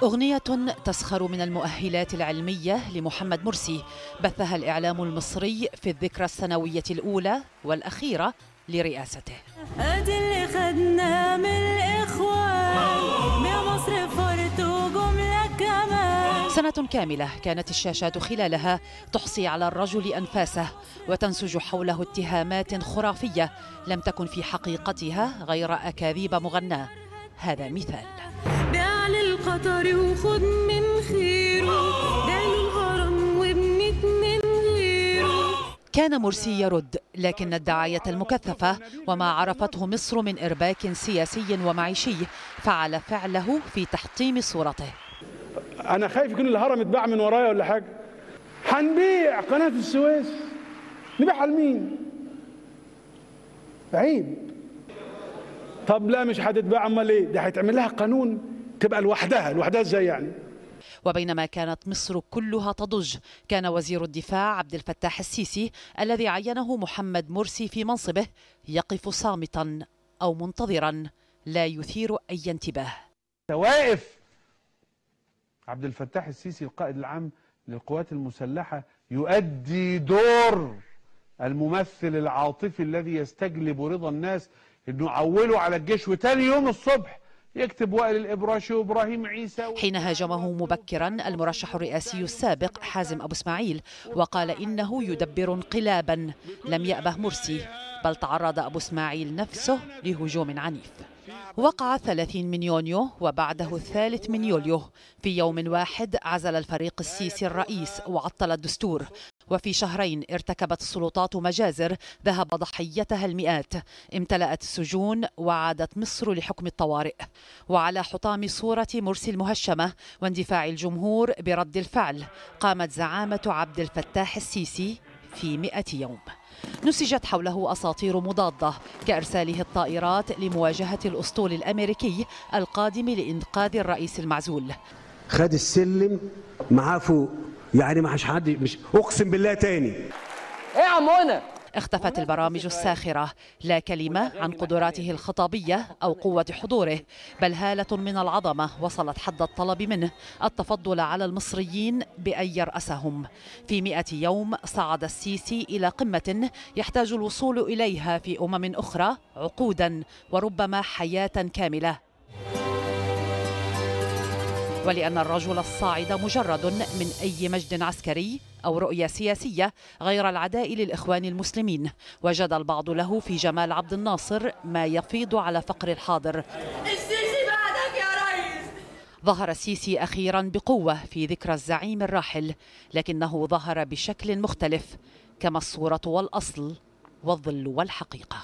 أغنية تسخر من المؤهلات العلمية لمحمد مرسي بثها الإعلام المصري في الذكرى السنوية الأولى والأخيرة لرئاسته. أدي اللي خدنا من الإخوان بمصر فرت وجملة كمان. سنة كاملة كانت الشاشات خلالها تحصي على الرجل أنفاسه وتنسج حوله اتهامات خرافية لم تكن في حقيقتها غير أكاذيب مغناة. هذا مثال: بيع للقطر وخد من خيره، ده الهرم وابن 2 غيره. كان مرسي يرد، لكن الدعاية المكثفة وما عرفته مصر من إرباك سياسي ومعيشي فعل فعله في تحطيم صورته. أنا خايف يكون الهرم اتباع من ورايا ولا حاجة. هنبيع قناة السويس، نبيعها لمين؟ عيب. طب لا مش هتتباع، امال ايه؟ ده هيتعمل لها قانون تبقى لوحدها ازاي يعني؟ وبينما كانت مصر كلها تضج، كان وزير الدفاع عبد الفتاح السيسي الذي عينه محمد مرسي في منصبه يقف صامتا أو منتظرا لا يثير أي انتباه. واقف عبد الفتاح السيسي القائد العام للقوات المسلحة يؤدي دور الممثل العاطفي الذي يستجلب رضا الناس، انه عوله على الجيش وتاني يوم الصبح يكتب وائل الإبراشي وإبراهيم عيسى. حين هاجمه مبكرا المرشح الرئاسي السابق حازم أبو اسماعيل وقال إنه يدبر انقلابا، لم يأبه مرسي بل تعرض أبو اسماعيل نفسه لهجوم عنيف. وقع 30 من يونيو وبعده 3 من يوليو. في يوم واحد عزل الفريق السيسي الرئيس وعطل الدستور، وفي شهرين ارتكبت السلطات مجازر ذهب ضحيتها المئات، امتلأت السجون وعادت مصر لحكم الطوارئ. وعلى حطام صورة مرسي المهشمة واندفاع الجمهور برد الفعل قامت زعامة عبد الفتاح السيسي في 100 يوم. نسجت حوله أساطير مضادة كإرساله الطائرات لمواجهة الأسطول الأمريكي القادم لإنقاذ الرئيس المعزول. خد السلم معاه فوق، يعني ما حد مش اقسم بالله تاني. ايه يا عمونا؟ اختفت البرامج الساخرة، لا كلمة عن قدراته الخطابية أو قوة حضوره، بل هالة من العظمة وصلت حد الطلب منه التفضل على المصريين بأن يرأسهم. في 100 يوم صعد السيسي إلى قمة يحتاج الوصول إليها في أخرى عقودا وربما حياة كاملة. ولأن الرجل الصاعد مجرد من أي مجد عسكري أو رؤية سياسية غير العداء للإخوان المسلمين، وجد البعض له في جمال عبد الناصر ما يفيض على فقر الحاضر. السيسي بعدك يا ريس. ظهر السيسي أخيرا بقوة في ذكرى الزعيم الراحل، لكنه ظهر بشكل مختلف، كما الصورة والأصل والظل والحقيقة.